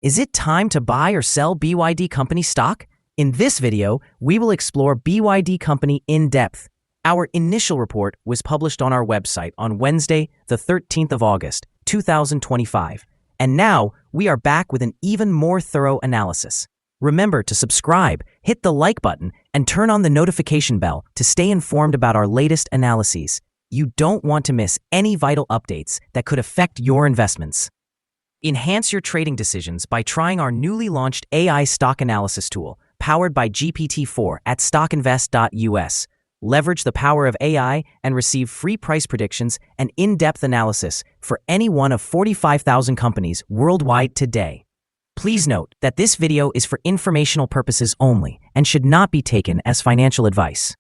Is it time to buy or sell BYD Company stock? In this video, we will explore BYD Company in depth. Our initial report was published on our website on Wednesday, the 13th of August, 2025. And now, we are back with an even more thorough analysis. Remember to subscribe, hit the like button, and turn on the notification bell to stay informed about our latest analyses. You don't want to miss any vital updates that could affect your investments. Enhance your trading decisions by trying our newly launched AI stock analysis tool, powered by GPT-4 at StockInvest.us. Leverage the power of AI and receive free price predictions and in-depth analysis for any one of 45,000 companies worldwide today. Please note that this video is for informational purposes only and should not be taken as financial advice.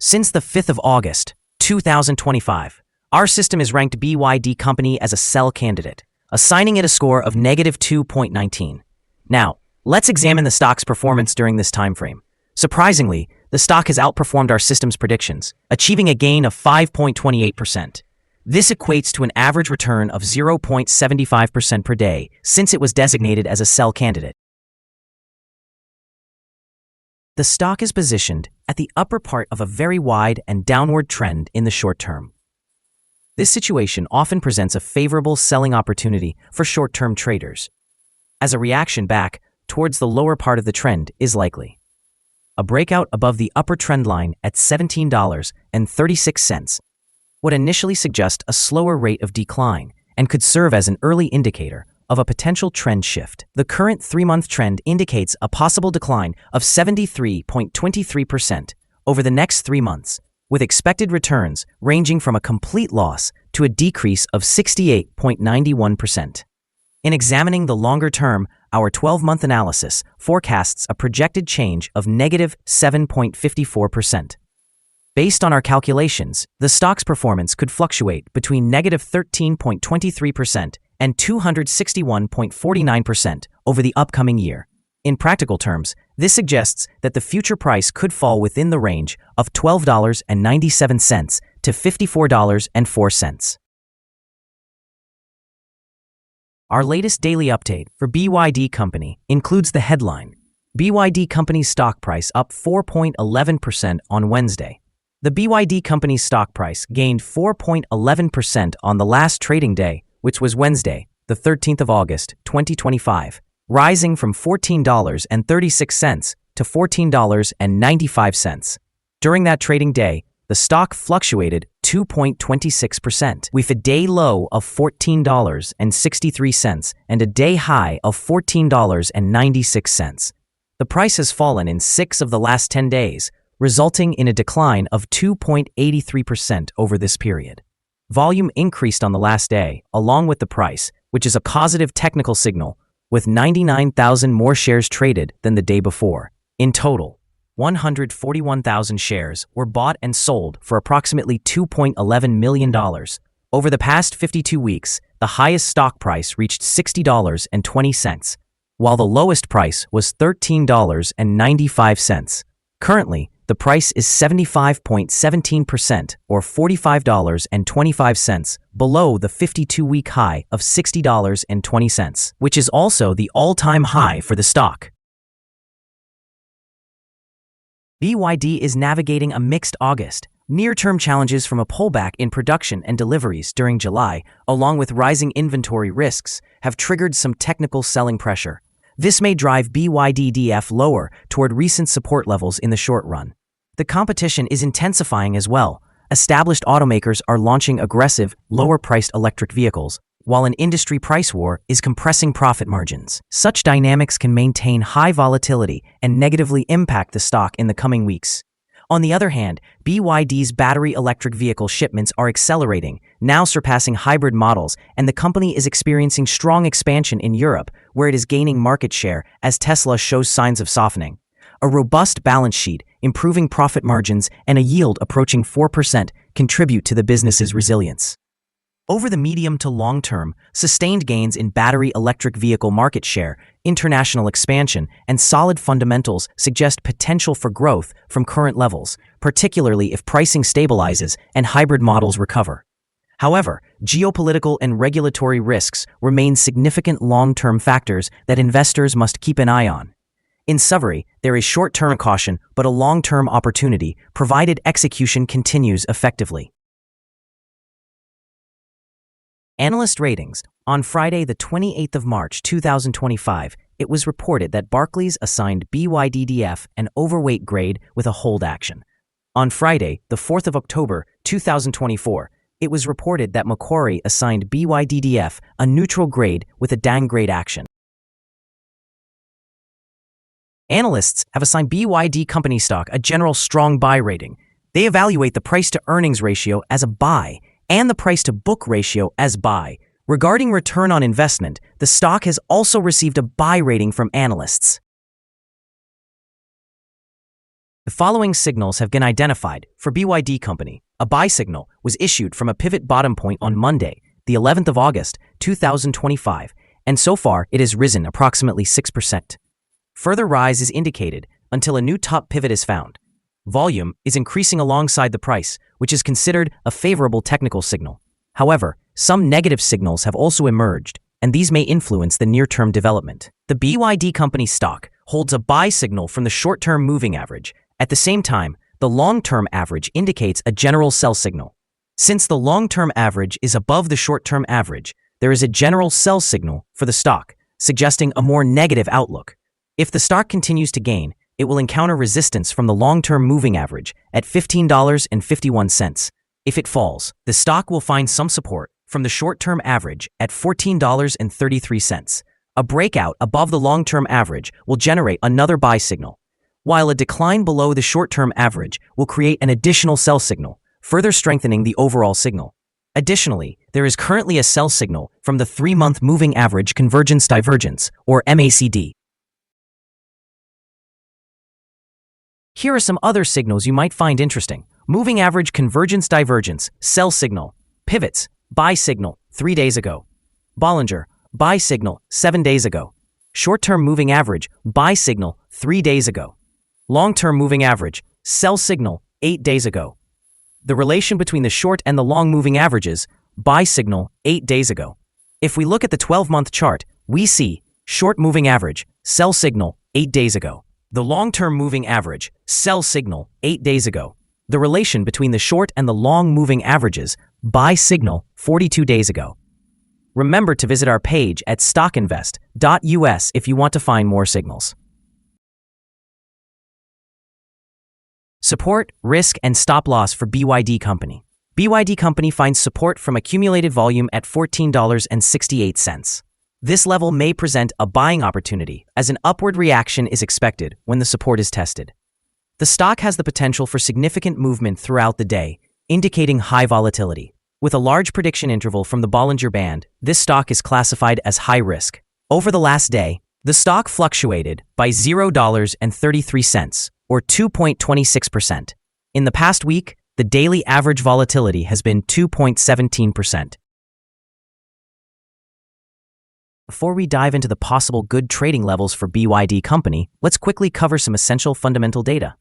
Since the 5th of August, 2025, our system has ranked BYD Company as a sell candidate, assigning it a score of -2.19. Now, let's examine the stock's performance during this time frame. Surprisingly, the stock has outperformed our system's predictions, achieving a gain of 5.28%. This equates to an average return of 0.75% per day since it was designated as a sell candidate. The stock is positioned at the upper part of a very wide and downward trend in the short term. This situation often presents a favorable selling opportunity for short-term traders, as a reaction back towards the lower part of the trend is likely. A breakout above the upper trend line at $17.36 would initially suggest a slower rate of decline and could serve as an early indicator of a potential trend shift. The current 3-month trend indicates a possible decline of 73.23% over the next 3 months, with expected returns ranging from a complete loss to a decrease of 68.91%. In examining the longer term, our 12-month analysis forecasts a projected change of -7.54%. Based on our calculations, the stock's performance could fluctuate between -13.23% and 261.49% over the upcoming year. In practical terms, this suggests that the future price could fall within the range of $12.97 to $54.04. Our latest daily update for BYD Company includes the headline: BYD Company's stock price up 4.11% on Wednesday. The BYD Company's stock price gained 4.11% on the last trading day, which was Wednesday, the 13th of August, 2025, rising from $14.36 to $14.95. During that trading day, the stock fluctuated 2.26%, with a day low of $14.63 and a day high of $14.96. The price has fallen in 6 of the last 10 days, resulting in a decline of 2.83% over this period. Volume increased on the last day, along with the price, which is a positive technical signal, with 99,000 more shares traded than the day before. In total, 141,000 shares were bought and sold for approximately $2.11 million. Over the past 52 weeks, the highest stock price reached $60.20, while the lowest price was $13.95. Currently, the price is 75.17% or $45.25 below the 52-week high of $60.20, which is also the all-time high for the stock. BYD is navigating a mixed August. Near-term challenges from a pullback in production and deliveries during July, along with rising inventory risks, have triggered some technical selling pressure. This may drive BYDDF lower toward recent support levels in the short run. The competition is intensifying as well. Established automakers are launching aggressive, lower-priced electric vehicles, while an industry price war is compressing profit margins. Such dynamics can maintain high volatility and negatively impact the stock in the coming weeks. On the other hand, BYD's battery electric vehicle shipments are accelerating, now surpassing hybrid models, and the company is experiencing strong expansion in Europe, where it is gaining market share as Tesla shows signs of softening. A robust balance sheet, improving profit margins, and a yield approaching 4% contribute to the business's resilience. Over the medium to long term, sustained gains in battery electric vehicle market share, international expansion, and solid fundamentals suggest potential for growth from current levels, particularly if pricing stabilizes and hybrid models recover. However, geopolitical and regulatory risks remain significant long-term factors that investors must keep an eye on. In summary, there is short-term caution but a long-term opportunity provided execution continues effectively. Analyst ratings. On Friday, the 28th of March 2025, it was reported that Barclays assigned BYDDF an overweight grade with a hold action. On Friday, the 4th of October 2024, it was reported that Macquarie assigned BYDDF a neutral grade with a downgrade action. Analysts have assigned BYD Company stock a general strong buy rating. They evaluate the price-to-earnings ratio as a buy and the price-to-book ratio as buy. Regarding return on investment, the stock has also received a buy rating from analysts. The following signals have been identified for BYD Company. A buy signal was issued from a pivot bottom point on Monday, the 11th of August, 2025, and so far it has risen approximately 6%. Further rise is indicated until a new top pivot is found. Volume is increasing alongside the price, which is considered a favorable technical signal. However, some negative signals have also emerged, and these may influence the near-term development. The BYD Company stock holds a buy signal from the short-term moving average. At the same time, the long-term average indicates a general sell signal. Since the long-term average is above the short-term average, there is a general sell signal for the stock, suggesting a more negative outlook. If the stock continues to gain, it will encounter resistance from the long-term moving average at $15.51. If it falls, the stock will find some support from the short-term average at $14.33. A breakout above the long-term average will generate another buy signal, while a decline below the short-term average will create an additional sell signal, further strengthening the overall signal. Additionally, there is currently a sell signal from the 3-month moving average convergence divergence, or MACD. Here are some other signals you might find interesting. Moving average convergence divergence, sell signal. Pivots, buy signal, 3 days ago. Bollinger, buy signal, 7 days ago. Short-term moving average, buy signal, 3 days ago. Long-term moving average, sell signal, 8 days ago. The relation between the short and the long moving averages, buy signal, 8 days ago. If we look at the 12-month chart, we see short moving average, sell signal, 8 days ago. The long-term moving average, sell signal, 8 days ago. The relation between the short and the long moving averages, buy signal, 42 days ago. Remember to visit our page at StockInvest.us if you want to find more signals. Support, risk, and stop loss for BYD Company. BYD Company finds support from accumulated volume at $14.68. This level may present a buying opportunity, as an upward reaction is expected when the support is tested. The stock has the potential for significant movement throughout the day, indicating high volatility. With a large prediction interval from the Bollinger Band, this stock is classified as high risk. Over the last day, the stock fluctuated by $0.33, or 2.26%. In the past week, the daily average volatility has been 2.17%. Before we dive into the possible good trading levels for BYD Company, let's quickly cover some essential fundamental data.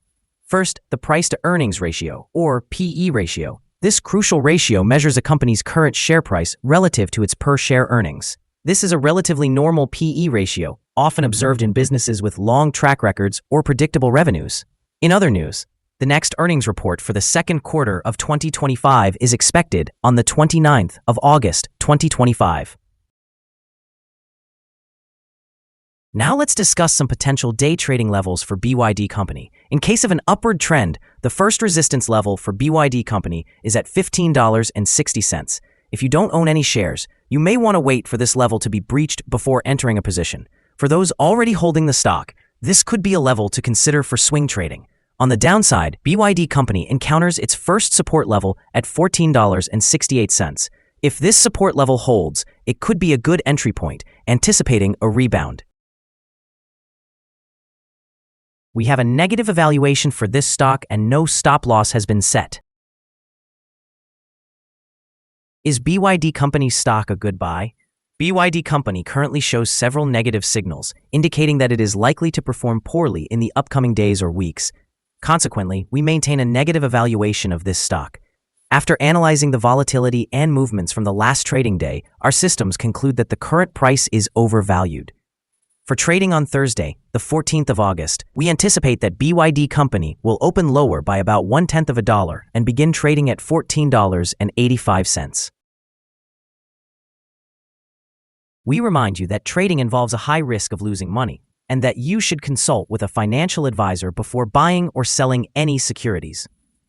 First, the price-to-earnings ratio, or PE ratio. This crucial ratio measures a company's current share price relative to its per-share earnings. This is a relatively normal PE ratio, often observed in businesses with long track records or predictable revenues. In other news, the next earnings report for the second quarter of 2025 is expected on the 29th of August, 2025. Now let's discuss some potential day trading levels for BYD Company. In case of an upward trend, the first resistance level for BYD Company is at $15.60. If you don't own any shares, you may want to wait for this level to be breached before entering a position. For those already holding the stock, this could be a level to consider for swing trading. On the downside, BYD Company encounters its first support level at $14.68. If this support level holds, it could be a good entry point, anticipating a rebound. We have a negative evaluation for this stock and no stop loss has been set. Is BYD Company's stock a good buy? BYD Company currently shows several negative signals, indicating that it is likely to perform poorly in the upcoming days or weeks. Consequently, we maintain a negative evaluation of this stock. After analyzing the volatility and movements from the last trading day, our systems conclude that the current price is overvalued. For trading on Thursday, the 14th of August, we anticipate that BYD Company will open lower by about 1/10 of a dollar and begin trading at $14.85. We remind you that trading involves a high risk of losing money, and that you should consult with a financial advisor before buying or selling any securities.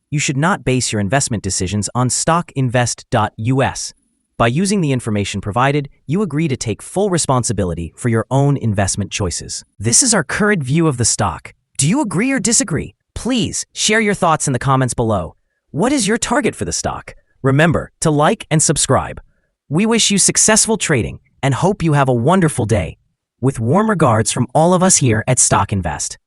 You should not base your investment decisions on StockInvest.us. By using the information provided, you agree to take full responsibility for your own investment choices. This is our current view of the stock. Do you agree or disagree? Please share your thoughts in the comments below. What is your target for the stock? Remember to like and subscribe. We wish you successful trading and hope you have a wonderful day. With warm regards from all of us here at Stock Invest.